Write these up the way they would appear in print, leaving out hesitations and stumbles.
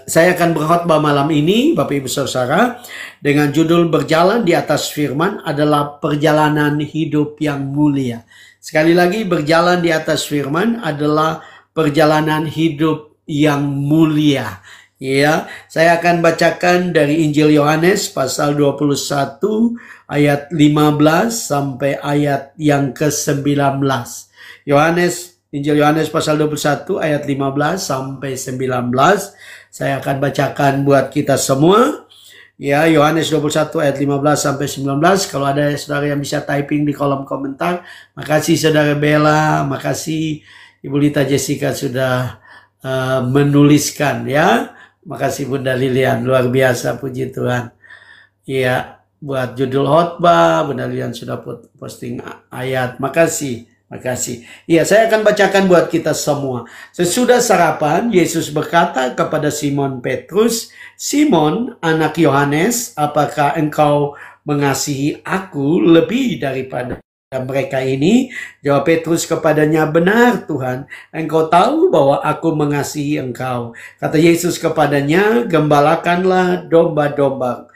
Saya akan berkhotbah malam ini, Bapak Ibu Saudara, dengan judul Berjalan di atas Firman adalah perjalanan hidup yang mulia. Sekali lagi, berjalan di atas Firman adalah perjalanan hidup yang mulia. Ya, saya akan bacakan dari Injil Yohanes pasal 21 ayat 15 sampai ayat yang ke-19. Injil Yohanes pasal 21 ayat 15 sampai 19. Saya akan bacakan buat kita semua. Ya, Yohanes 21 ayat 15 sampai 19. Kalau ada saudara yang bisa typing di kolom komentar. Makasih saudara Bella, makasih Ibu Lita Jessica sudah menuliskan ya. Makasih Bunda Lilian, luar biasa, puji Tuhan. Ya, buat judul khotbah Bunda Lilian sudah posting ayat. Makasih. Iya, saya akan bacakan buat kita semua. Sesudah sarapan, Yesus berkata kepada Simon Petrus, "Simon, anak Yohanes, apakah engkau mengasihi aku lebih daripada mereka ini?" Jawab Petrus kepadanya, "Benar Tuhan, engkau tahu bahwa aku mengasihi engkau." Kata Yesus kepadanya, "Gembalakanlah domba-dombaku."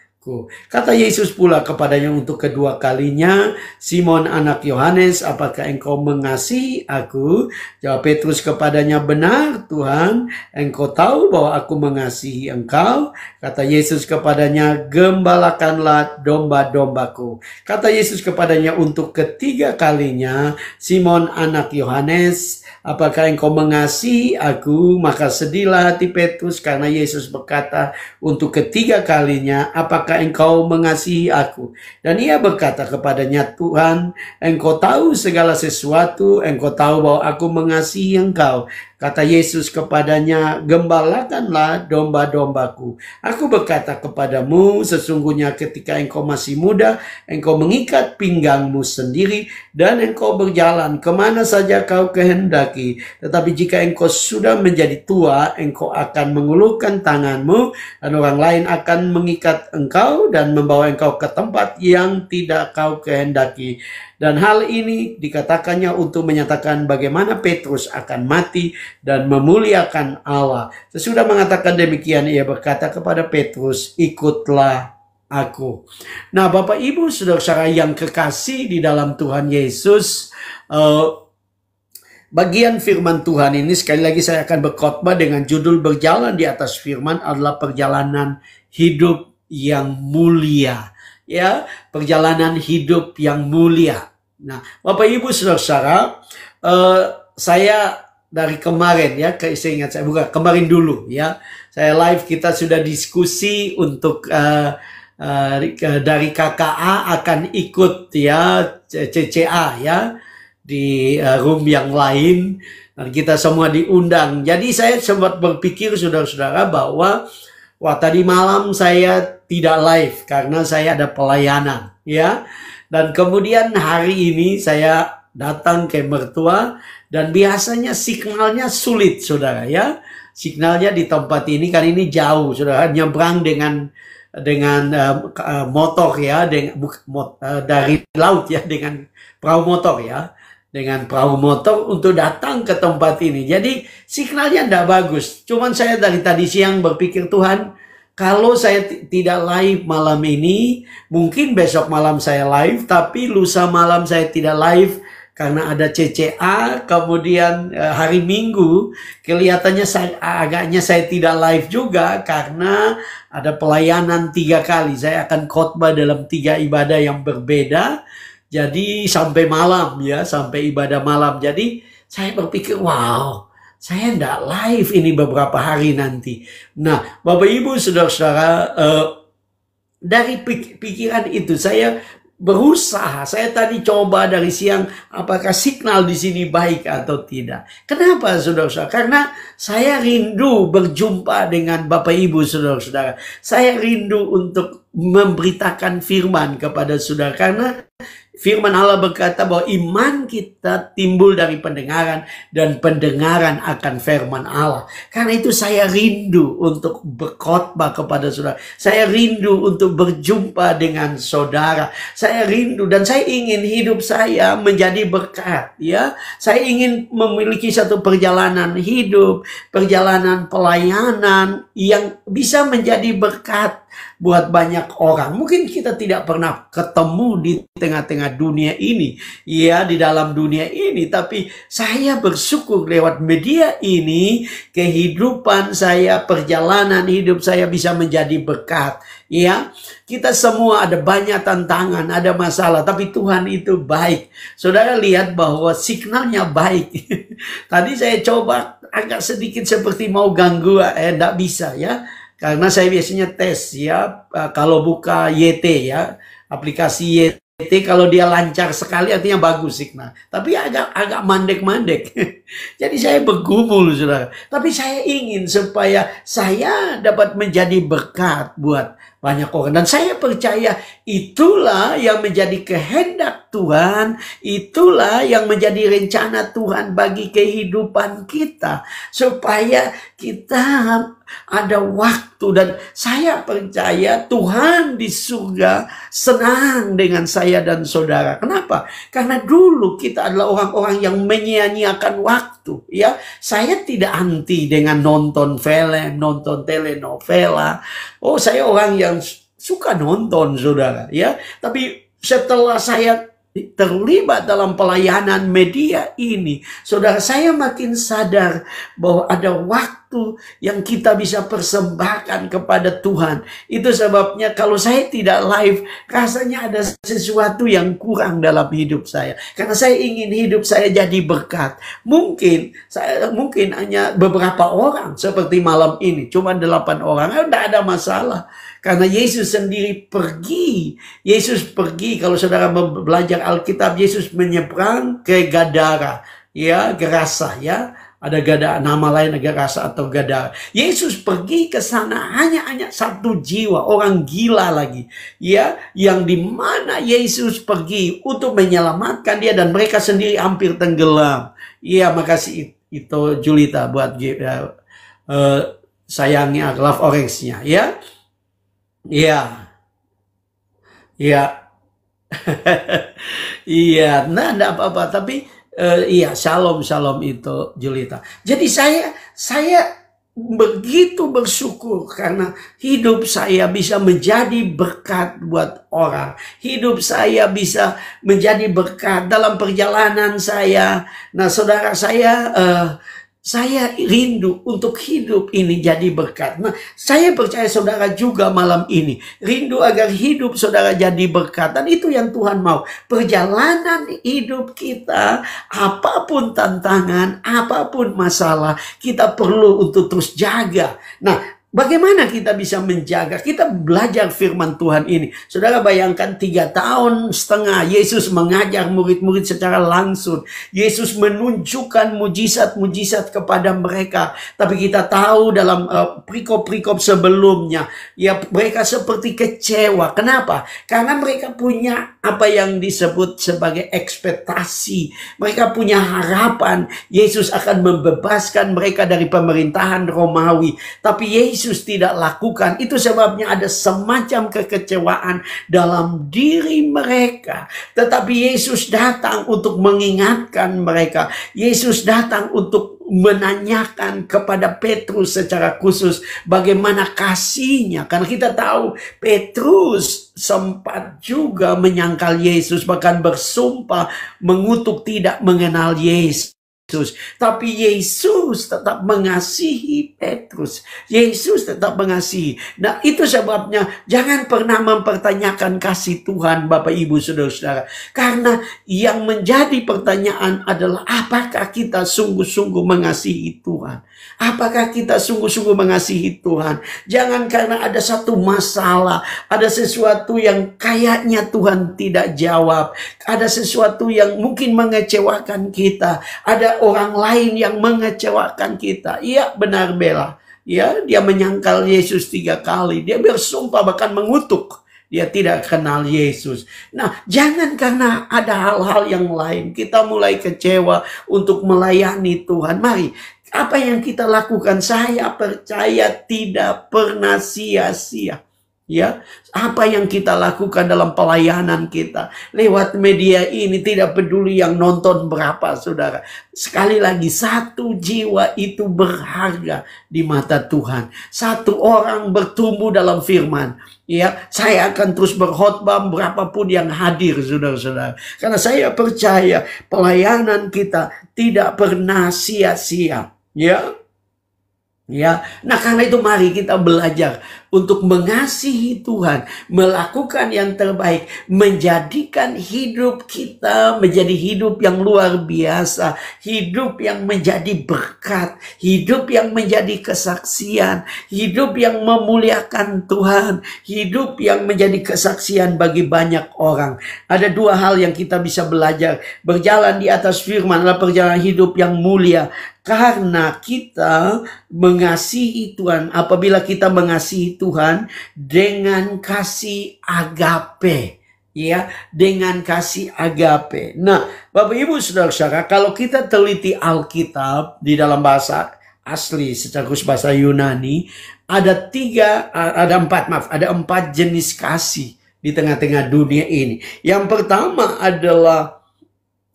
Kata Yesus pula kepadanya untuk kedua kalinya, "Simon anak Yohanes, apakah engkau mengasihi aku?" Jawab Petrus kepadanya, "Benar Tuhan, engkau tahu bahwa aku mengasihi engkau." Kata Yesus kepadanya, "Gembalakanlah domba-dombaku." Kata Yesus kepadanya untuk ketiga kalinya, "Simon anak Yohanes, apakah engkau mengasihi aku?" Maka sedihlah hati Petrus karena Yesus berkata untuk ketiga kalinya, "Apakah engkau mengasihi aku?" Dan ia berkata kepadanya, "Tuhan, engkau tahu segala sesuatu, engkau tahu bahwa aku mengasihi engkau." Kata Yesus kepadanya, "Gembalakanlah domba-dombaku. Aku berkata kepadamu, sesungguhnya ketika engkau masih muda, engkau mengikat pinggangmu sendiri, dan engkau berjalan kemana saja kau kehendaki. Tetapi jika engkau sudah menjadi tua, engkau akan mengulurkan tanganmu, dan orang lain akan mengikat engkau, dan membawa engkau ke tempat yang tidak kau kehendaki." Dan hal ini dikatakannya untuk menyatakan bagaimana Petrus akan mati dan memuliakan Allah. Sesudah mengatakan demikian, ia berkata kepada Petrus, "Ikutlah aku." Nah, Bapak Ibu saudara yang kekasih di dalam Tuhan Yesus, bagian firman Tuhan ini sekali lagi saya akan berkhotbah dengan judul Berjalan di atas Firman adalah perjalanan hidup yang mulia. Ya, perjalanan hidup yang mulia. Nah, Bapak Ibu saudara, saya dari kemarin ya, saya ingat saya bukan kemarin dulu ya, saya live kita sudah diskusi untuk dari KKA akan ikut ya CCA ya di room yang lain, dan kita semua diundang. Jadi saya sempat berpikir saudara-saudara bahwa wah, tadi malam saya tidak live karena saya ada pelayanan ya. Dan kemudian hari ini saya datang ke mertua dan biasanya signalnya sulit saudara ya. Signalnya di tempat ini kan ini jauh saudara, nyebrang dengan motor ya, dari laut ya, dengan perahu motor ya. Dengan perahu motor untuk datang ke tempat ini. Jadi signalnya tidak bagus. Cuman saya dari tadi siang berpikir, Tuhan, kalau saya tidak live malam ini, mungkin besok malam saya live, tapi lusa malam saya tidak live karena ada CCA. Kemudian hari Minggu kelihatannya agaknya saya tidak live juga karena ada pelayanan 3 kali. Saya akan khotbah dalam 3 ibadah yang berbeda. Jadi sampai malam ya, sampai ibadah malam. Jadi saya berpikir, wow, saya tidak live ini beberapa hari nanti. Nah, Bapak Ibu saudara-saudara, dari pikiran itu saya berusaha. Saya tadi coba dari siang apakah signal di sini baik atau tidak. Kenapa saudara-saudara? Karena saya rindu berjumpa dengan Bapak Ibu saudara-saudara. Saya rindu untuk memberitakan firman kepada saudara. Karena Firman Allah berkata bahwa iman kita timbul dari pendengaran dan pendengaran akan firman Allah. Karena itu saya rindu untuk berkhotbah kepada saudara. Saya rindu untuk berjumpa dengan saudara. Saya rindu dan saya ingin hidup saya menjadi berkat, ya. Saya ingin memiliki satu perjalanan hidup, perjalanan pelayanan yang bisa menjadi berkat buat banyak orang. Mungkin kita tidak pernah ketemu di tengah-tengah dunia ini, ya, di dalam dunia ini, tapi saya bersyukur lewat media ini kehidupan saya, perjalanan hidup saya bisa menjadi berkat, ya. Kita semua ada banyak tantangan, ada masalah, tapi Tuhan itu baik. Saudara lihat bahwa signalnya baik. Tadi saya coba agak sedikit seperti mau ganggu, enggak bisa, ya. Karena saya biasanya tes, ya, kalau buka YT, ya, aplikasi YT, kalau dia lancar sekali artinya bagus signal. Tapi agak mandek-mandek. Jadi saya bergumul, saudara. Tapi saya ingin supaya saya dapat menjadi berkat buat banyak orang. Dan saya percaya itulah yang menjadi kehendak Tuhan. Itulah yang menjadi rencana Tuhan bagi kehidupan kita. Supaya kita ada waktu, dan saya percaya Tuhan di surga senang dengan saya dan saudara. Kenapa? Karena dulu kita adalah orang-orang yang menyia-nyiakan waktu, ya. Saya tidak anti dengan nonton film, nonton telenovela. Oh, saya orang yang suka nonton, saudara, ya. Tapi setelah saya terlibat dalam pelayanan media ini, saudara, saya makin sadar bahwa ada waktu yang kita bisa persembahkan kepada Tuhan. Itu sebabnya kalau saya tidak live, rasanya ada sesuatu yang kurang dalam hidup saya. Karena saya ingin hidup saya jadi berkat. Mungkin hanya beberapa orang seperti malam ini, cuma 8 orang, tidak ada masalah. Karena Yesus sendiri pergi. Yesus pergi, kalau saudara belajar Alkitab, Yesus menyeberang ke Gadara, ya, Gerasa, ya. Ada nama lain, Gerasa atau Gadara. Yesus pergi ke sana hanya satu jiwa, orang gila lagi, ya, yang dimana Yesus pergi untuk menyelamatkan dia dan mereka sendiri hampir tenggelam. Iya, makasih itu Julita buat sayangnya Love Orange-nya, ya. Iya, iya, iya. Nah, enggak apa-apa. Tapi iya, shalom itu Julita. Jadi saya begitu bersyukur karena hidup saya bisa menjadi berkat buat orang. Hidup saya bisa menjadi berkat dalam perjalanan saya. Nah, saudara, saya rindu untuk hidup ini jadi berkat. Nah, saya percaya saudara juga malam ini rindu agar hidup saudara jadi berkat. Dan itu yang Tuhan mau. Perjalanan hidup kita, apapun tantangan, apapun masalah, kita perlu untuk terus jaga. Nah, bagaimana kita bisa menjaga? Kita belajar firman Tuhan ini. Saudara bayangkan 3,5 tahun Yesus mengajar murid-murid secara langsung. Yesus menunjukkan mujizat-mujizat kepada mereka. Tapi kita tahu dalam perikop-perikop sebelumnya, ya, mereka seperti kecewa. Kenapa? Karena mereka punya apa yang disebut sebagai ekspektasi. Mereka punya harapan Yesus akan membebaskan mereka dari pemerintahan Romawi. Tapi Yesus tidak lakukan. Itu sebabnya ada semacam kekecewaan dalam diri mereka. Tetapi Yesus datang untuk mengingatkan mereka. Yesus datang untuk menanyakan kepada Petrus secara khusus bagaimana kasihnya. Karena kita tahu Petrus sempat juga menyangkal Yesus, bahkan bersumpah mengutuk tidak mengenal Yesus. Tapi Yesus tetap mengasihi Petrus. Yesus tetap mengasihi. Nah, itu sebabnya jangan pernah mempertanyakan kasih Tuhan, Bapak Ibu Saudara-saudara. Karena yang menjadi pertanyaan adalah apakah kita sungguh-sungguh mengasihi Tuhan? Apakah kita sungguh-sungguh mengasihi Tuhan? Jangan karena ada satu masalah, ada sesuatu yang kayaknya Tuhan tidak jawab, ada sesuatu yang mungkin mengecewakan kita, ada orang lain yang mengecewakan kita. Iya, benar Bella. Ya, dia menyangkal Yesus 3 kali. Dia bersumpah bahkan mengutuk. dia tidak kenal Yesus. Nah, jangan karena ada hal-hal yang lain kita mulai kecewa untuk melayani Tuhan. Mari, apa yang kita lakukan, saya percaya tidak pernah sia-sia. Ya, apa yang kita lakukan dalam pelayanan kita lewat media ini, tidak peduli yang nonton berapa, saudara. Sekali lagi, satu jiwa itu berharga di mata Tuhan. Satu orang bertumbuh dalam firman. Ya, saya akan terus berkhotbah berapapun yang hadir, saudara-saudara. Karena saya percaya pelayanan kita tidak pernah sia-sia. Ya, nah karena itu mari kita belajar untuk mengasihi Tuhan, melakukan yang terbaik, menjadikan hidup kita menjadi hidup yang luar biasa, hidup yang menjadi berkat, hidup yang menjadi kesaksian, hidup yang memuliakan Tuhan, hidup yang menjadi kesaksian bagi banyak orang. Ada dua hal yang kita bisa belajar. Berjalan di atas firman adalah perjalanan hidup yang mulia. Karena kita mengasihi Tuhan, apabila kita mengasihi Tuhan dengan kasih agape, ya, dengan kasih agape. Nah, Bapak Ibu Saudara-saudara, kalau kita teliti Alkitab di dalam bahasa asli secara khusus bahasa Yunani, ada empat jenis kasih di tengah-tengah dunia ini. Yang pertama adalah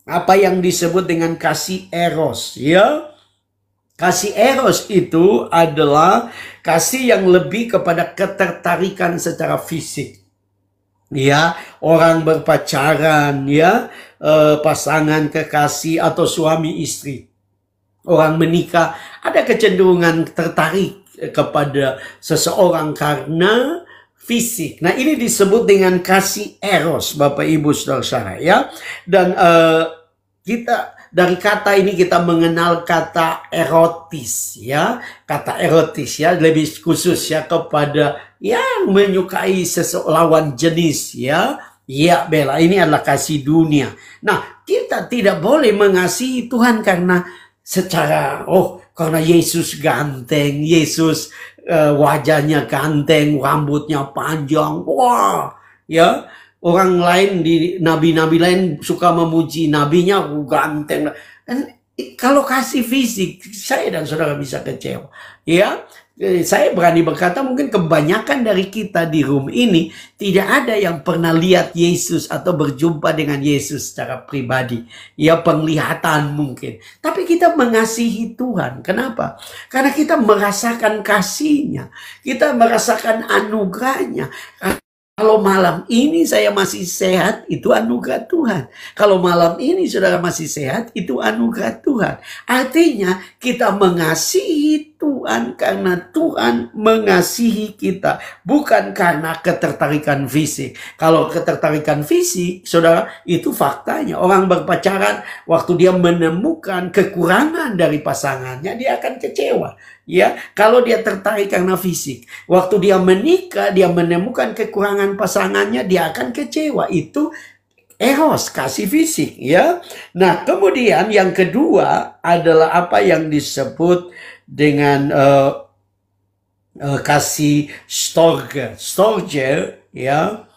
apa yang disebut dengan kasih eros, ya. Kasih eros itu adalah kasih yang lebih kepada ketertarikan secara fisik. Ya, orang berpacaran, ya, pasangan kekasih atau suami istri. Orang menikah ada kecenderungan tertarik kepada seseorang karena fisik. Nah, ini disebut dengan kasih eros, Bapak Ibu Saudara-saudara, ya. Dan kita dari kata ini kita mengenal kata erotis, ya. Kata erotis, ya, lebih khusus ya kepada yang menyukai lawan jenis, ya. Ya, bela, ini adalah kasih dunia. Nah, kita tidak boleh mengasihi Tuhan karena karena Yesus ganteng, Yesus wajahnya ganteng, rambutnya panjang. Wah, ya. Orang lain, di nabi-nabi lain suka memuji nabinya, ganteng. Dan kalau kasih fisik, saya dan saudara bisa kecewa. Ya, saya berani berkata mungkin kebanyakan dari kita di room ini tidak ada yang pernah lihat Yesus atau berjumpa dengan Yesus secara pribadi. Ya, penglihatan mungkin. Tapi kita mengasihi Tuhan. Kenapa? Karena kita merasakan kasih-Nya. Kita merasakan anugerah-Nya. Kalau malam ini saya masih sehat, itu anugerah Tuhan. Kalau malam ini saudara masih sehat, itu anugerah Tuhan. Artinya kita mengasihi Tuhan karena Tuhan mengasihi kita. Bukan karena ketertarikan fisik. Kalau ketertarikan fisik, saudara, itu faktanya. Orang berpacaran, waktu dia menemukan kekurangan dari pasangannya, dia akan kecewa. Ya, kalau dia tertarik karena fisik, waktu dia menikah, dia menemukan kekurangan pasangannya, dia akan kecewa. Itu eros, kasih fisik, ya. Nah, kemudian yang kedua adalah apa yang disebut dengan kasih storge. Storge, ya.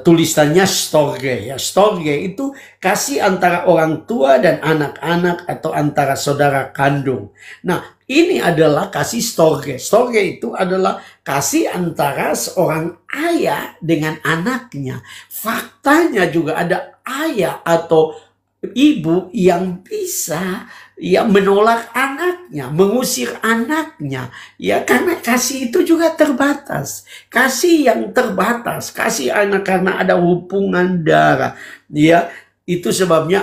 Tulisannya storge, ya. Storge itu kasih antara orang tua dan anak-anak atau antara saudara kandung. Nah, ini adalah kasih storge. Storge itu adalah kasih antara seorang ayah dengan anaknya. Faktanya juga ada ayah atau ibu yang bisa menolak anaknya, mengusir anaknya, ya, karena kasih itu juga terbatas. Kasih yang terbatas, kasih anak karena ada hubungan darah, ya. Itu sebabnya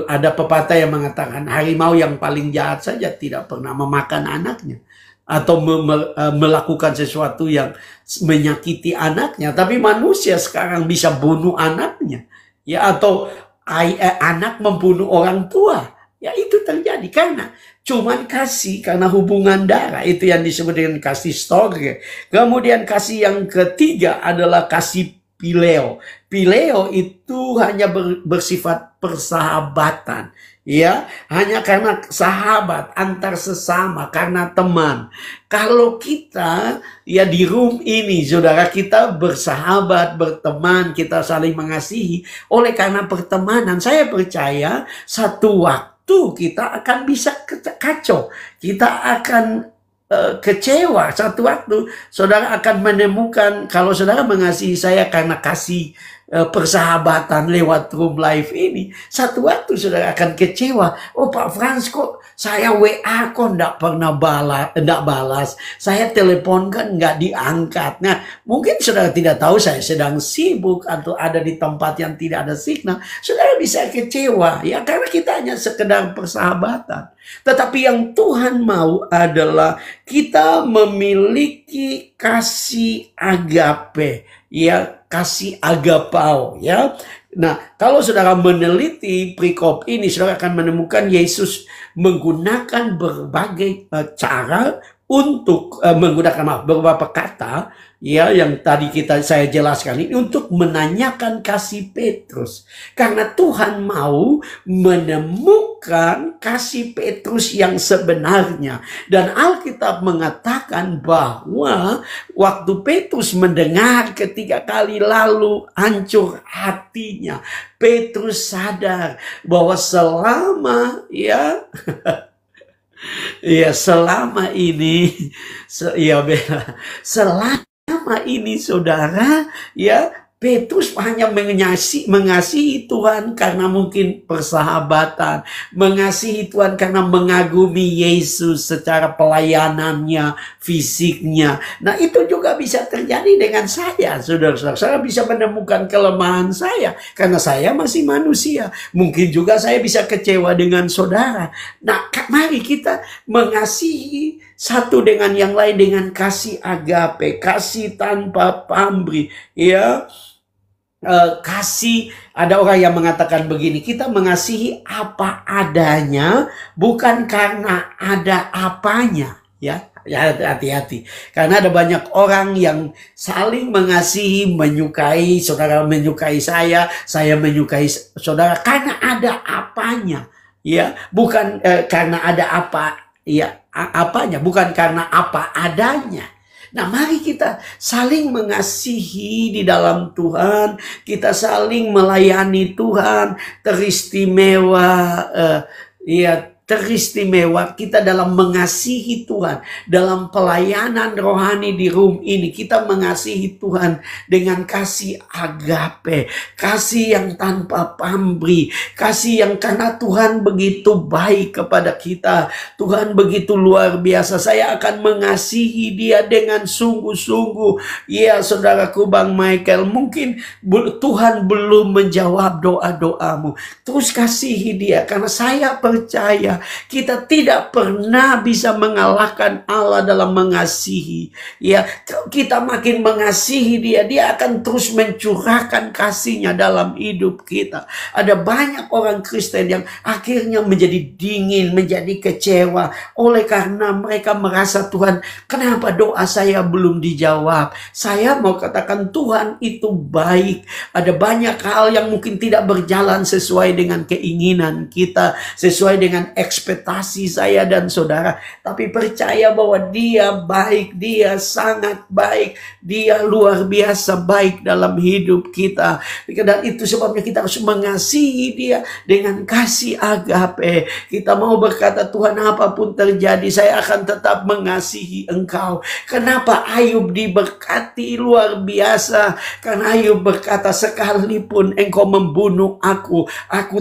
ada pepatah yang mengatakan harimau yang paling jahat saja tidak pernah memakan anaknya atau melakukan sesuatu yang menyakiti anaknya. Tapi manusia sekarang bisa bunuh anaknya, ya, atau anak membunuh orang tua. Ya, itu terjadi karena cuman kasih, karena hubungan darah. Itu yang disebut dengan kasih storge. Kemudian kasih yang ketiga adalah kasih phileo. Phileo itu hanya bersifat persahabatan. Ya, hanya karena sahabat antar sesama, karena teman. Kalau kita ya di room ini, saudara, kita bersahabat, berteman, kita saling mengasihi. Oleh karena pertemanan, saya percaya satu waktu kita akan bisa kacau. Kita akan kecewa. Satu waktu saudara akan menemukan, kalau saudara mengasihi saya karena kasih persahabatan lewat room live ini, satu waktu saudara akan kecewa. Oh, Pak Frans, kok saya WA kok enggak pernah balas, saya telepon kan enggak diangkat. Nah, mungkin saudara tidak tahu saya sedang sibuk atau ada di tempat yang tidak ada signal. Saudara bisa kecewa ya, karena kita hanya sekedar persahabatan. Tetapi yang Tuhan mau adalah kita memiliki kasih agape, ya, kasih agapao, ya. Nah, kalau saudara meneliti perikop ini, saudara akan menemukan Yesus menggunakan berbagai cara untuk menggunakan beberapa kata, ya, yang tadi saya jelaskan ini untuk menanyakan kasih Petrus. Karena Tuhan mau menemukan kasih Petrus yang sebenarnya. Dan Alkitab mengatakan bahwa waktu Petrus mendengar ketiga kali lalu hancur hatinya. Petrus sadar bahwa selama selama ini, selama ini saudara, ya, Petrus hanya mengasihi Tuhan karena mungkin persahabatan, mengasihi Tuhan karena mengagumi Yesus secara pelayanannya, fisiknya. Nah, itu juga bisa terjadi dengan saya, saudara-saudara. Saya bisa menemukan kelemahan saya karena saya masih manusia. Mungkin juga saya bisa kecewa dengan saudara. Nah, mari kita mengasihi satu dengan yang lain dengan kasih agape, kasih tanpa pamrih, ya. Kasih, ada orang yang mengatakan begini, kita mengasihi apa adanya bukan karena ada apanya, ya. Ya, hati-hati, karena ada banyak orang yang saling mengasihi, menyukai, saudara menyukai saya menyukai saudara karena ada apanya, ya, bukan karena ada apa, ya, apanya, bukan karena apa adanya. Nah, mari kita saling mengasihi di dalam Tuhan, kita saling melayani Tuhan, teristimewa, teristimewa kita dalam mengasihi Tuhan. Dalam pelayanan rohani di room ini, kita mengasihi Tuhan dengan kasih agape, kasih yang tanpa pamrih, kasih yang karena Tuhan begitu baik kepada kita, Tuhan begitu luar biasa. Saya akan mengasihi dia dengan sungguh-sungguh. Ya, saudaraku Bang Michael, mungkin Tuhan belum menjawab doa-doamu. Terus kasihi dia, karena saya percaya kita tidak pernah bisa mengalahkan Allah dalam mengasihi. Ya, kita makin mengasihi dia, dia akan terus mencurahkan kasihnya dalam hidup kita. Ada banyak orang Kristen yang akhirnya menjadi dingin, menjadi kecewa oleh karena mereka merasa, Tuhan, kenapa doa saya belum dijawab? Saya mau katakan Tuhan itu baik. Ada banyak hal yang mungkin tidak berjalan sesuai dengan keinginan kita, sesuai dengan ekspektasi saya dan saudara, tapi percaya bahwa dia baik, dia sangat baik, dia luar biasa baik dalam hidup kita. Dan itu sebabnya kita harus mengasihi dia dengan kasih agape. Kita mau berkata, Tuhan, apapun terjadi saya akan tetap mengasihi engkau. Kenapa Ayub diberkati luar biasa? Karena Ayub berkata, sekalipun engkau membunuh aku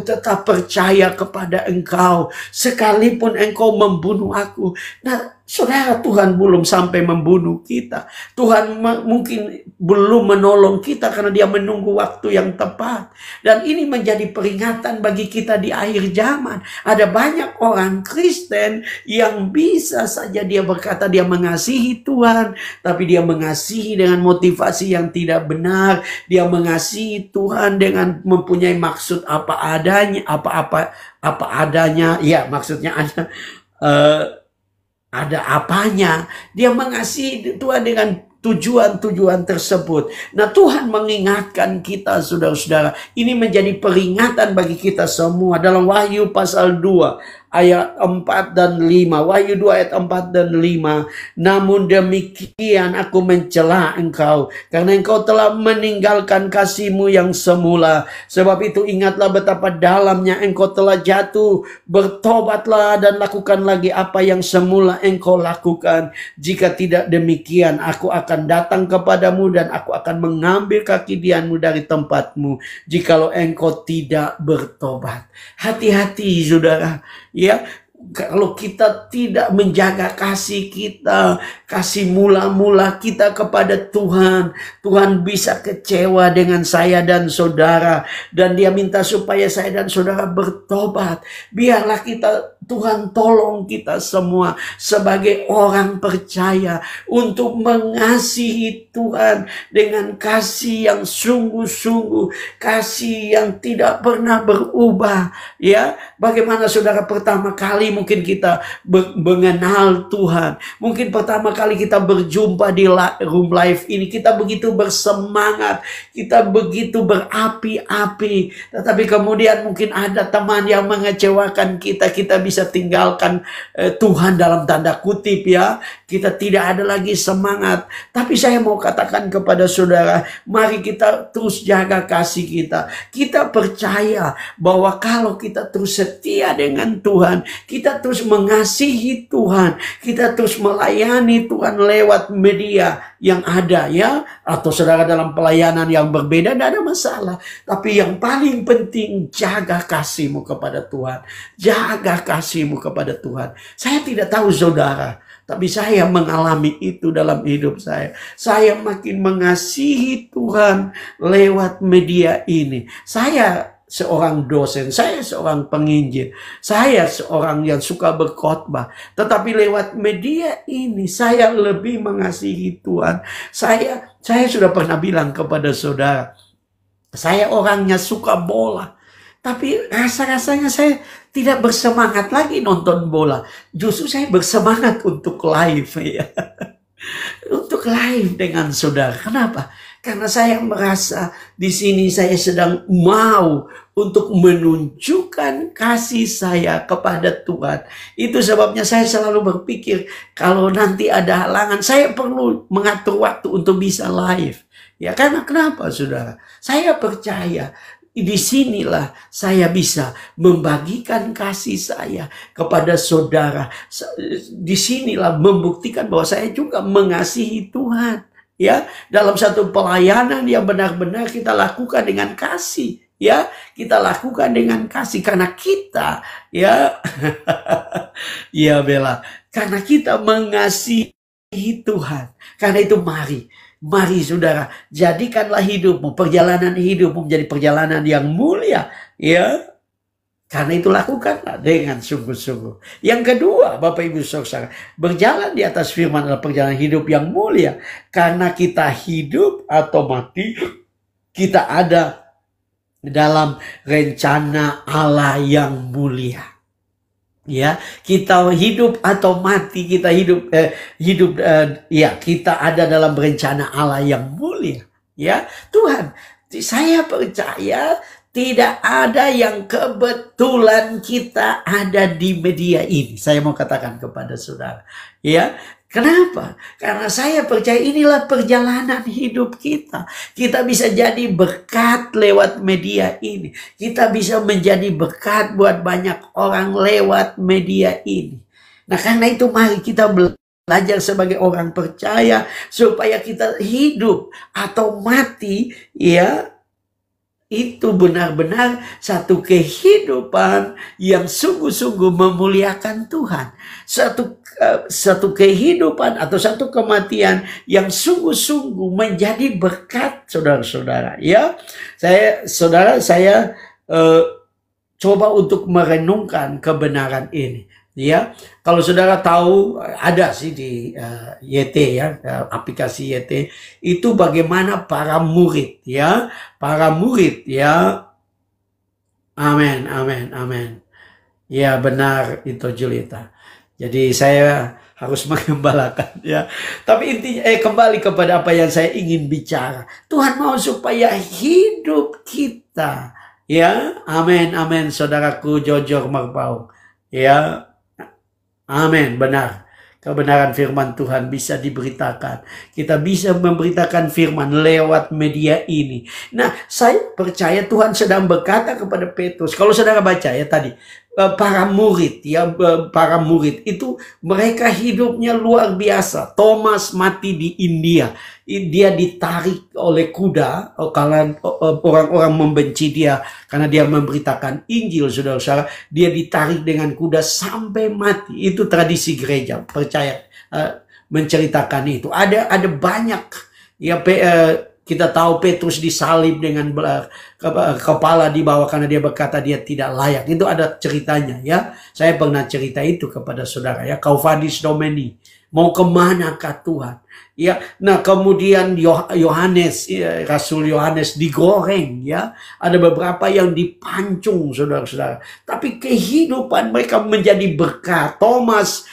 tetap percaya kepada engkau. Sekalipun engkau membunuh aku. Nah, saudara, Tuhan belum sampai membunuh kita. Tuhan mungkin belum menolong kita karena dia menunggu waktu yang tepat. Dan ini menjadi peringatan bagi kita di akhir zaman. Ada banyak orang Kristen yang bisa saja dia berkata dia mengasihi Tuhan, tapi dia mengasihi dengan motivasi yang tidak benar. Dia mengasihi Tuhan dengan mempunyai maksud apa adanya, apa adanya, ya, maksudnya ada apanya. Dia mengasihi Tuhan dengan tujuan-tujuan tersebut. Nah, Tuhan mengingatkan kita, saudara-saudara. Ini menjadi peringatan bagi kita semua. Dalam Wahyu pasal 2 ayat 4 dan 5. Wahyu 2 ayat 4 dan 5. Namun demikian aku mencela engkau, karena engkau telah meninggalkan kasihmu yang semula. Sebab itu ingatlah betapa dalamnya engkau telah jatuh. Bertobatlah dan lakukan lagi apa yang semula engkau lakukan. Jika tidak demikian, aku akan datang kepadamu dan aku akan mengambil kakidianmu dari tempatmu, jikalau engkau tidak bertobat. Hati-hati, saudara. Ya, kalau kita tidak menjaga kasih kita, kasih mula-mula kita kepada Tuhan, Tuhan bisa kecewa dengan saya dan saudara, dan Dia minta supaya saya dan saudara bertobat. Biarlah kita, Tuhan tolong kita semua sebagai orang percaya untuk mengasihi Tuhan dengan kasih yang sungguh-sungguh, kasih yang tidak pernah berubah. Ya, bagaimana saudara pertama kali mungkin kita mengenal Tuhan, mungkin pertama kali kita berjumpa di Room Life ini, kita begitu bersemangat, kita begitu berapi-api, tetapi kemudian mungkin ada teman yang mengecewakan kita, kita bisa tinggalkan Tuhan dalam tanda kutip, ya. Kita tidak ada lagi semangat. Tapi saya mau katakan kepada saudara, mari kita terus jaga kasih kita. Kita percaya bahwa kalau kita terus setia dengan Tuhan, kita terus mengasihi Tuhan, kita terus melayani Tuhan lewat media yang ada, ya, atau saudara dalam pelayanan yang berbeda, tidak ada masalah. Tapi yang paling penting, jaga kasihmu kepada Tuhan. Jaga kasihmu kepada Tuhan. Saya tidak tahu saudara, tapi saya mengalami itu dalam hidup saya. Saya makin mengasihi Tuhan lewat media ini. Saya seorang dosen, saya seorang penginjil, saya seorang yang suka berkhotbah. Tetapi lewat media ini saya lebih mengasihi Tuhan. Saya sudah pernah bilang kepada saudara, saya orangnya suka bola. Tapi rasa-rasanya saya tidak bersemangat lagi nonton bola. Justru saya bersemangat untuk live, ya. Untuk live dengan saudara. Kenapa? Karena saya merasa di sini saya sedang mau untuk menunjukkan kasih saya kepada Tuhan. Itu sebabnya saya selalu berpikir, kalau nanti ada halangan, saya perlu mengatur waktu untuk bisa live. Ya, karena kenapa, saudara? Saya percaya disinilah saya bisa membagikan kasih saya kepada saudara. Disinilah membuktikan bahwa saya juga mengasihi Tuhan. Ya, dalam satu pelayanan yang benar-benar kita lakukan dengan kasih. Ya, kita lakukan dengan kasih karena kita, ya, ya Bella, karena kita mengasihi Tuhan. Karena itu mari saudara, jadikanlah hidupmu, perjalanan hidupmu menjadi perjalanan yang mulia, ya. Karena itu lakukanlah dengan sungguh-sungguh. Yang kedua, Bapak Ibu Saudara, berjalan di atas firman adalah perjalanan hidup yang mulia. Karena kita hidup atau mati, kita ada dalam rencana Allah yang mulia. Ya, kita hidup atau mati, kita kita ada dalam rencana Allah yang mulia. Ya, Tuhan, saya percaya tidak ada yang kebetulan kita ada di media ini. Saya mau katakan kepada saudara, ya. Kenapa? Karena saya percaya inilah perjalanan hidup kita. Kita bisa jadi berkat lewat media ini. Kita bisa menjadi berkat buat banyak orang lewat media ini. Nah, karena itu mari kita belajar sebagai orang percaya supaya kita hidup atau mati, ya, itu benar-benar satu kehidupan yang sungguh-sungguh memuliakan Tuhan. Satu kehidupan atau satu kematian yang sungguh-sungguh menjadi berkat, saudara-saudara. Ya, saya coba untuk merenungkan kebenaran ini. Ya, kalau saudara tahu ada sih di YT, ya, aplikasi YT itu bagaimana para murid, ya, amin, ya, benar itu Julita. Jadi saya harus mengembalakan ya. Tapi intinya kembali kepada apa yang saya ingin bicara. Tuhan mau supaya hidup kita ya. Amin, amin, saudaraku Jojor Marpaung. Ya, amin, benar. Kebenaran firman Tuhan bisa diberitakan. Kita bisa memberitakan firman lewat media ini. Nah, saya percaya Tuhan sedang berkata kepada Petrus. Kalau saudara baca ya tadi, para murid itu mereka hidupnya luar biasa. Thomas mati di India. Dia ditarik oleh kuda. Orang-orang membenci dia karena dia memberitakan Injil, saudara-saudara. Dia ditarik dengan kuda sampai mati. Itu tradisi gereja, percaya menceritakan itu. Ada banyak ya. Kita tahu Petrus disalib dengan kepala di bawah karena dia berkata dia tidak layak. Itu ada ceritanya ya. Saya pernah cerita itu kepada saudara ya. Kaufadis Domini. Mau kemanakah Tuhan? Ya, nah kemudian Yohanes, Rasul Yohanes digoreng ya. Ada beberapa yang dipancung saudara-saudara. Tapi kehidupan mereka menjadi berkat. Thomas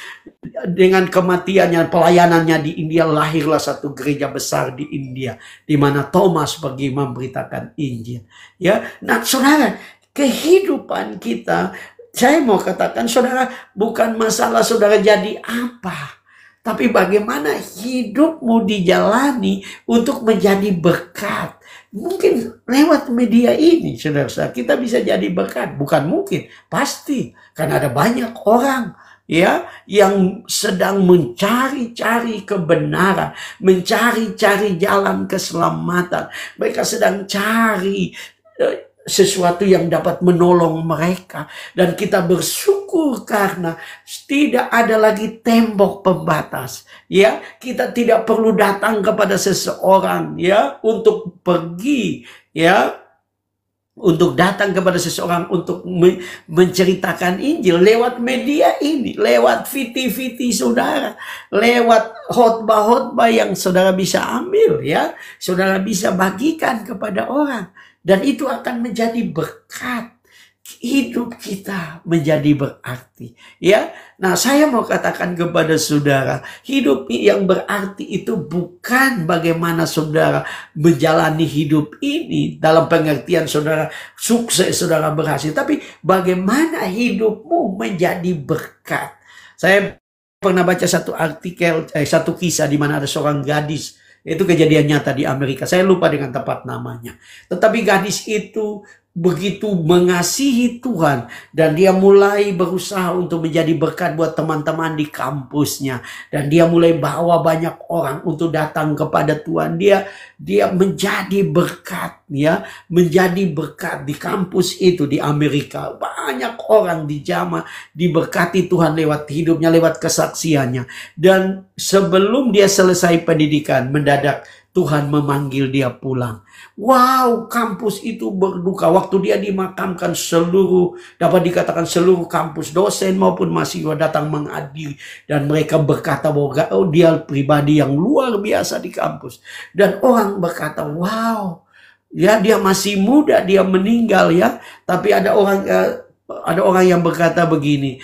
dengan kematiannya, pelayanannya di India, lahirlah satu gereja besar di India, di mana Thomas pergi memberitakan Injil. Ya, nah saudara, kehidupan kita, saya mau katakan saudara, bukan masalah saudara jadi apa, tapi bagaimana hidupmu dijalani untuk menjadi berkat. Mungkin lewat media ini, saudara-saudara, kita bisa jadi berkat. Bukan mungkin, pasti. Karena ada banyak orang ya yang sedang mencari-cari kebenaran, mencari-cari jalan keselamatan. Mereka sedang cari sesuatu yang dapat menolong mereka. Dan kita bersyukur karena tidak ada lagi tembok pembatas. Ya, kita tidak perlu datang kepada seseorang ya untuk pergi ya, untuk datang kepada seseorang untuk menceritakan Injil lewat media ini, lewat VT-VT saudara, lewat khotbah-khotbah yang saudara bisa ambil ya, saudara bisa bagikan kepada orang. Dan itu akan menjadi berkat. Hidup kita menjadi berarti. Ya, nah saya mau katakan kepada saudara, hidup yang berarti itu bukan bagaimana saudara menjalani hidup ini dalam pengertian saudara sukses, saudara berhasil, tapi bagaimana hidupmu menjadi berkat. Saya pernah baca satu artikel, satu kisah di mana ada seorang gadis. Itu kejadian nyata di Amerika. Saya lupa dengan tepat namanya. Tetapi gadis itu begitu mengasihi Tuhan. Dan dia mulai berusaha untuk menjadi berkat buat teman-teman di kampusnya. Dan dia mulai bawa banyak orang untuk datang kepada Tuhan. Dia menjadi berkat. Ya, menjadi berkat di kampus itu di Amerika. Banyak orang dijamah, diberkati Tuhan lewat hidupnya, lewat kesaksiannya. Dan sebelum dia selesai pendidikan, mendadak Tuhan memanggil dia pulang. Wow, kampus itu berduka. Waktu dia dimakamkan, dapat dikatakan seluruh kampus, dosen maupun mahasiswa datang menghadiri. Dan mereka berkata bahwa dia pribadi yang luar biasa di kampus. Dan orang berkata, wow, ya dia masih muda, dia meninggal ya. Tapi ada orang yang berkata begini,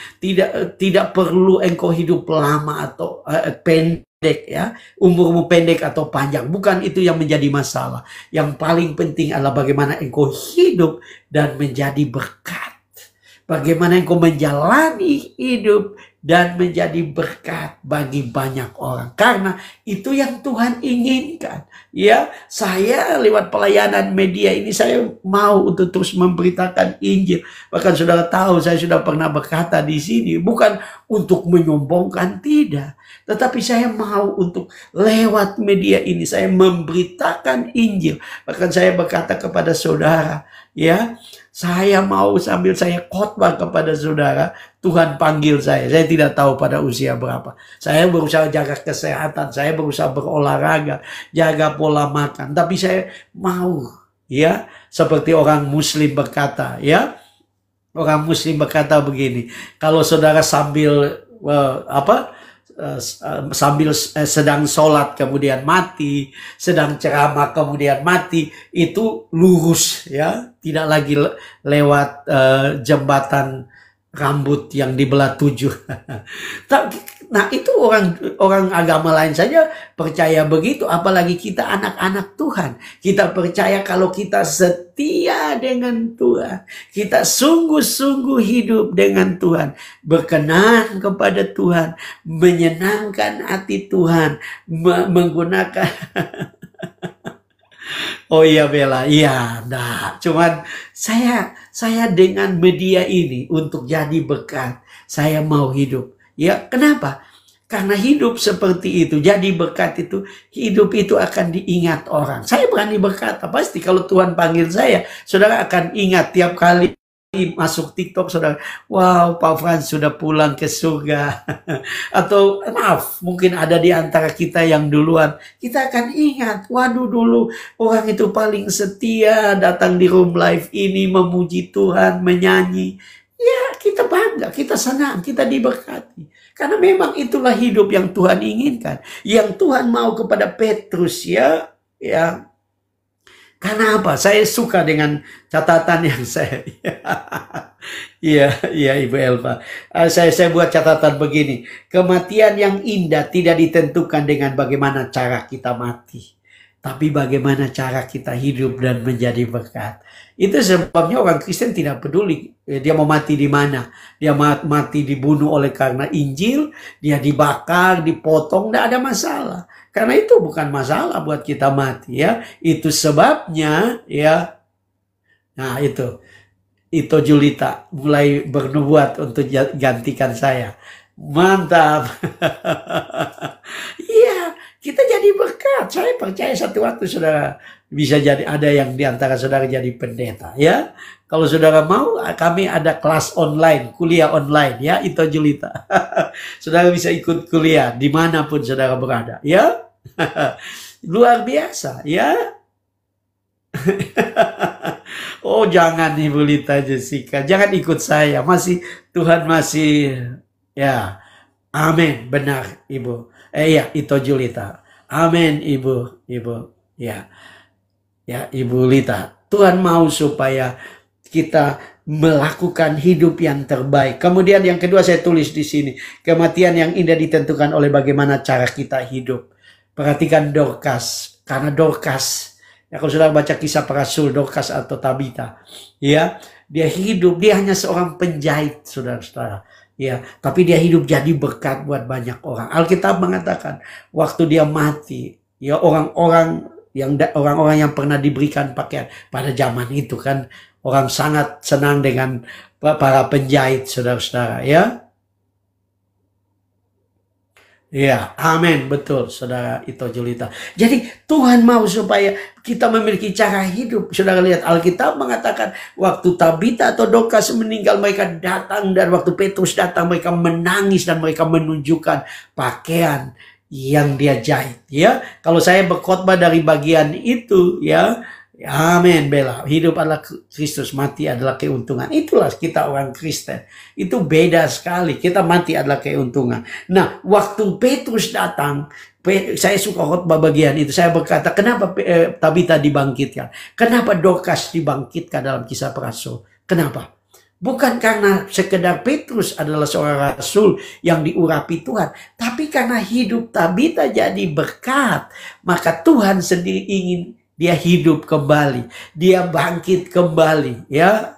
tidak perlu engkau hidup lama atau pendek ya, umurmu pendek atau panjang, bukan itu yang menjadi masalah. Yang paling penting adalah bagaimana engkau hidup dan menjadi berkat. Bagaimana engkau menjalani hidup dan menjadi berkat bagi banyak orang. Karena itu yang Tuhan inginkan. Ya, saya lewat pelayanan media ini saya mau untuk terus memberitakan Injil. Bahkan saudara tahu saya sudah pernah berkata di sini, bukan untuk menyombongkan, tidak. Tetapi saya mau untuk lewat media ini saya memberitakan Injil. Bahkan saya berkata kepada saudara, ya, saya mau sambil saya khotbah kepada saudara, Tuhan panggil saya. Saya tidak tahu pada usia berapa. Saya berusaha jaga kesehatan, saya berusaha berolahraga, jaga pola makan. Tapi saya mau, ya, seperti orang Muslim berkata, ya, orang Muslim berkata begini, kalau saudara sambil sedang sholat kemudian mati, sedang ceramah kemudian mati, itu lurus ya, tidak lagi lewat jembatan rambut yang dibelah 7. Nah, itu orang agama lain saja percaya begitu, apalagi kita anak-anak Tuhan. Kita percaya kalau kita setia dengan Tuhan, kita sungguh-sungguh hidup dengan Tuhan, berkenan kepada Tuhan, menyenangkan hati Tuhan, menggunakan oh iya Bella, iya, nah, cuman saya dengan media ini untuk jadi berkat, saya mau hidup. Ya, kenapa? Karena hidup seperti itu, jadi berkat itu, hidup itu akan diingat orang. Saya berani berkata, pasti kalau Tuhan panggil saya, saudara akan ingat tiap kali masuk TikTok, saudara, wow, Pak Frans sudah pulang ke surga. Atau maaf, mungkin ada di antara kita yang duluan, kita akan ingat, waduh dulu orang itu paling setia, datang di room live ini, memuji Tuhan, menyanyi. Ya, kita bangga, kita senang, kita diberkati. Karena memang itulah hidup yang Tuhan inginkan. Yang Tuhan mau kepada Petrus, ya. Karena apa? Saya suka dengan catatan yang saya... Iya, Ibu Elva. Saya buat catatan begini. Kematian yang indah tidak ditentukan dengan bagaimana cara kita mati, tapi bagaimana cara kita hidup dan menjadi berkat. Itu sebabnya orang Kristen tidak peduli dia mau mati di mana. Dia mati dibunuh oleh karena Injil, dia dibakar, dipotong, tidak ada masalah. Karena itu bukan masalah buat kita mati, ya. Itu sebabnya, ya. Nah, itu Julita mulai bernubuat untuk gantikan saya. Mantap. Iya, kita jadi berkat. Saya percaya satu waktu saudara bisa jadi, ada yang di antara saudara jadi pendeta, ya. Kalau saudara mau, kami ada kelas online, kuliah online, ya, itu Julita. Saudara bisa ikut kuliah dimanapun saudara berada, ya. Luar biasa, ya. Oh, jangan Ibu Lita Jessica, jangan ikut saya. Tuhan masih, ya. Amin, benar Ibu. Ya, itu Julita. Amin Ibu, ya. Ya, Ibu Lita. Tuhan mau supaya kita melakukan hidup yang terbaik. Kemudian yang kedua saya tulis di sini, kematian yang indah ditentukan oleh bagaimana cara kita hidup. Perhatikan Dorcas, karena Dorcas, ya kalau saudara baca kisah para rasul, Dorcas atau Tabita, ya, dia hidup, dia hanya seorang penjahit, saudara-saudara, ya, tapi dia hidup jadi berkat buat banyak orang. Alkitab mengatakan waktu dia mati, ya, orang-orang yang pernah diberikan pakaian pada zaman itu kan, orang sangat senang dengan para penjahit, saudara-saudara, ya. Ya, amin, betul, saudara itu Julita. Jadi Tuhan mau supaya kita memiliki cara hidup. Saudara lihat Alkitab mengatakan waktu Tabita atau Dorcas meninggal, mereka datang, dan waktu Petrus datang mereka menangis dan mereka menunjukkan pakaian yang dia jahit. Ya, kalau saya berkhotbah dari bagian itu, ya. Amin, Bella. Hidup adalah Kristus, mati adalah keuntungan. Itulah kita orang Kristen. Itu beda sekali. Kita mati adalah keuntungan. Nah, waktu Petrus datang, saya suka khotbah bagian itu. Saya berkata, kenapa Tabita dibangkitkan? Kenapa Dorcas dibangkitkan dalam kisah para rasul? Kenapa? Bukan karena sekedar Petrus adalah seorang rasul yang diurapi Tuhan, tapi karena hidup Tabita jadi berkat, maka Tuhan sendiri ingin dia hidup kembali, dia bangkit kembali, ya.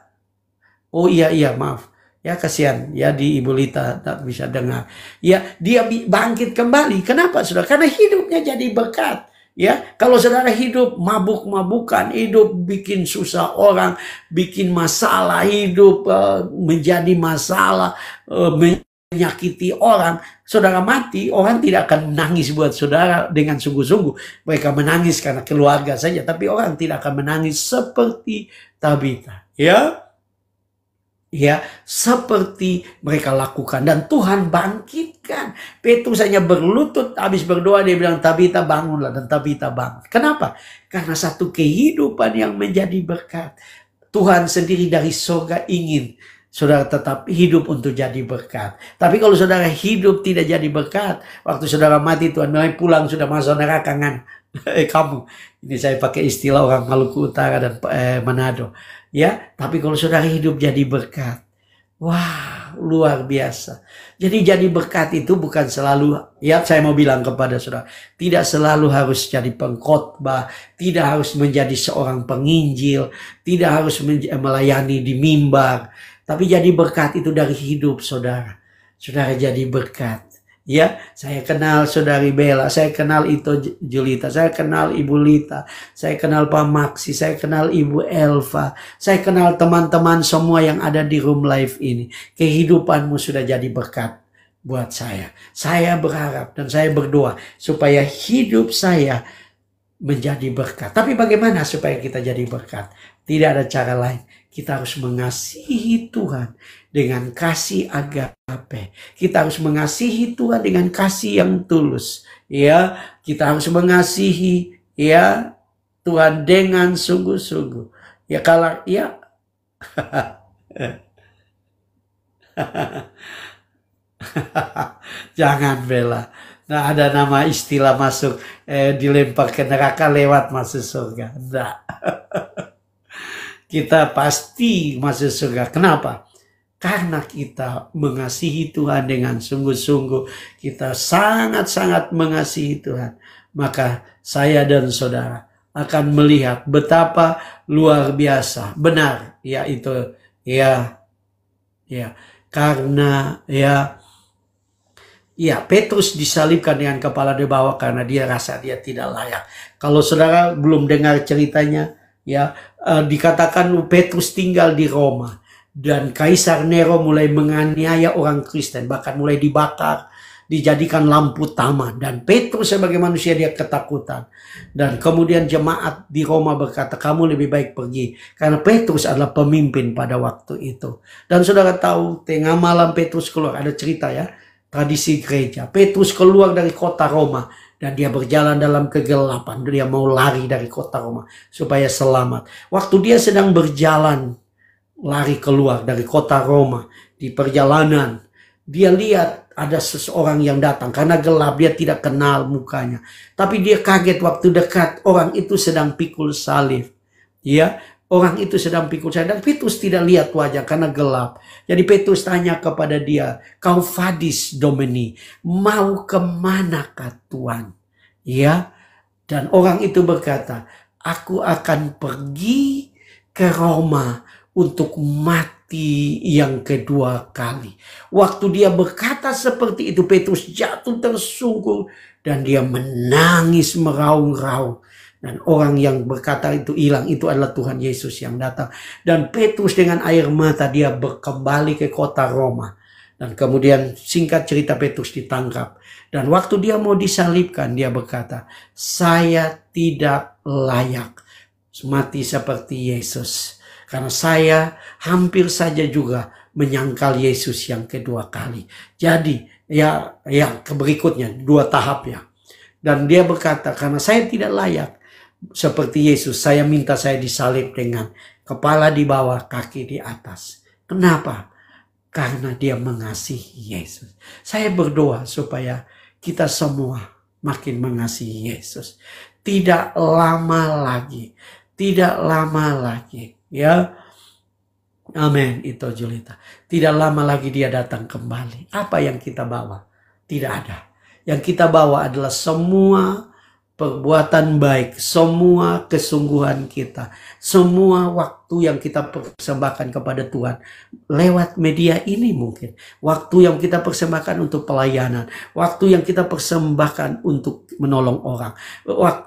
Oh iya, maaf, ya, kasihan, ya, di Ibu Lita tak bisa dengar, ya, dia bangkit kembali. Kenapa, saudara? Karena hidupnya jadi berkat, ya. Kalau saudara hidup mabuk-mabukan, hidup bikin susah orang, bikin masalah, hidup menjadi masalah, menyakiti orang, saudara mati, orang tidak akan menangis buat saudara dengan sungguh-sungguh. Mereka menangis karena keluarga saja, tapi orang tidak akan menangis seperti Tabita, ya. Ya, seperti mereka lakukan, dan Tuhan bangkitkan. Petrus hanya berlutut, habis berdoa dia bilang, Tabita bangunlah, dan Tabita bangun. Kenapa? Karena satu kehidupan yang menjadi berkat. Tuhan sendiri dari surga ingin saudara tetap hidup untuk jadi berkat. Tapi kalau saudara hidup tidak jadi berkat, waktu saudara mati Tuhan mulai pulang sudah masuk neraka kan? Kamu. Ini saya pakai istilah orang Maluku Utara dan Manado. Ya, tapi kalau saudara hidup jadi berkat, Wah, luar biasa. Jadi berkat itu bukan selalu, ya saya mau bilang kepada saudara, tidak selalu harus jadi pengkhotbah, tidak harus menjadi seorang penginjil, tidak harus melayani di mimbar. Tapi jadi berkat itu dari hidup saudara. Saudara jadi berkat. Ya, saya kenal saudari Bella, saya kenal Ito Julita, saya kenal Ibu Lita, saya kenal Pak Maksi, saya kenal Ibu Elva, saya kenal teman-teman semua yang ada di Room Life ini. Kehidupanmu sudah jadi berkat buat saya. Saya berharap dan saya berdoa supaya hidup saya menjadi berkat. Tapi bagaimana supaya kita jadi berkat? Tidak ada cara lain. Kita harus mengasihi Tuhan dengan kasih agape. Kita harus mengasihi Tuhan dengan kasih yang tulus. Ya, kita harus mengasihi ya Tuhan dengan sungguh-sungguh. Ya kalau ya jangan Bella. Nah, ada nama istilah masuk dilempar ke neraka lewat masuk surga. Enggak. Kita pasti masuk surga. Kenapa? Karena kita mengasihi Tuhan dengan sungguh-sungguh. Kita sangat-sangat mengasihi Tuhan. Maka saya dan saudara akan melihat betapa luar biasa. Benar. Ya itu. Ya. Karena Petrus disalibkan dengan kepala di bawah karena dia rasa dia tidak layak. Kalau saudara belum dengar ceritanya, dikatakan Petrus tinggal di Roma dan Kaisar Nero mulai menganiaya orang Kristen, bahkan mulai dibakar, dijadikan lampu taman, dan Petrus sebagai manusia dia ketakutan. Dan kemudian jemaat di Roma berkata, kamu lebih baik pergi, karena Petrus adalah pemimpin pada waktu itu. Dan saudara tahu, tengah malam Petrus keluar, ada cerita ya, tradisi gereja. Petrus keluar dari kota Roma dan dia berjalan dalam kegelapan. Dia mau lari dari kota Roma supaya selamat. Waktu dia sedang berjalan lari keluar dari kota Roma, di perjalanan dia lihat ada seseorang yang datang. Karena gelap dia tidak kenal mukanya. Tapi dia kaget waktu dekat, orang itu sedang pikul salib. Ya, orang itu sedang pikul salib dan Petrus tidak lihat wajah karena gelap. Jadi Petrus tanya kepada dia, kau Vadis Domini, mau kemanakah Tuhan? Ya, dan orang itu berkata, aku akan pergi ke Roma untuk mati yang kedua kali. Waktu dia berkata seperti itu, Petrus jatuh tersungkur dan dia menangis meraung-raung. Dan orang yang berkata itu hilang, itu adalah Tuhan Yesus yang datang. Dan Petrus dengan air mata dia kembali ke kota Roma. Dan kemudian singkat cerita Petrus ditangkap. Dan waktu dia mau disalibkan dia berkata, saya tidak layak mati seperti Yesus. Karena saya hampir saja juga menyangkal Yesus yang kedua kali. Jadi ya berikutnya 2 tahap ya. Dan dia berkata, karena saya tidak layak seperti Yesus, saya minta saya disalib dengan kepala di bawah, kaki di atas. Kenapa? Karena dia mengasihi Yesus. Saya berdoa supaya kita semua makin mengasihi Yesus. Tidak lama lagi. Ya. Amin, itu Julita. Tidak lama lagi dia datang kembali. Apa yang kita bawa? Tidak ada. Yang kita bawa adalah semua perbuatan baik, semua kesungguhan kita, semua waktu yang kita persembahkan kepada Tuhan lewat media ini mungkin. Waktu yang kita persembahkan untuk pelayanan, waktu yang kita persembahkan untuk menolong orang,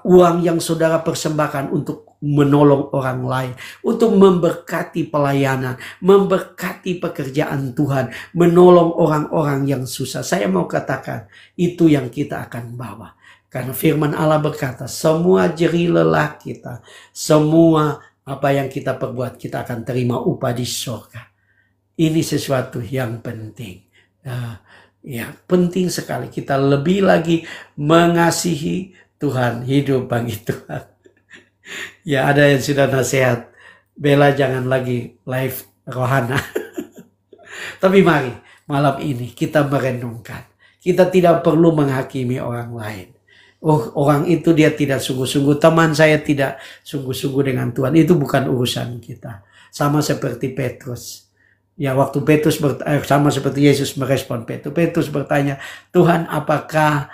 uang yang saudara persembahkan untuk menolong orang lain, untuk memberkati pelayanan, memberkati pekerjaan Tuhan, menolong orang-orang yang susah. Saya mau katakan, itu yang kita akan bawa. Karena firman Allah berkata, semua jerih lelah kita, semua apa yang kita perbuat, kita akan terima upah di surga. Ini sesuatu yang penting. Penting sekali kita lebih lagi mengasihi Tuhan, hidup bagi Tuhan. Ya, ada yang sudah nasihat, Bella jangan lagi live rohana. Tapi mari malam ini kita merenungkan. Kita tidak perlu menghakimi orang lain. Oh, orang itu dia tidak sungguh-sungguh. Teman saya tidak sungguh-sungguh dengan Tuhan. Itu bukan urusan kita. Sama seperti Petrus. Ya, waktu Petrus sama seperti Yesus merespon Petrus bertanya, Tuhan, apakah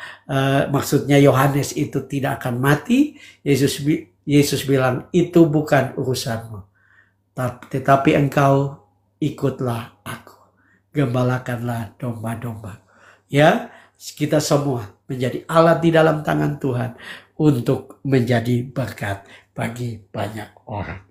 maksudnya Yohanes itu tidak akan mati? Yesus bilang, itu bukan urusanmu, tetapi engkau ikutlah aku, gembalakanlah domba-domba. Ya, kita semua menjadi alat di dalam tangan Tuhan untuk menjadi berkat bagi banyak orang.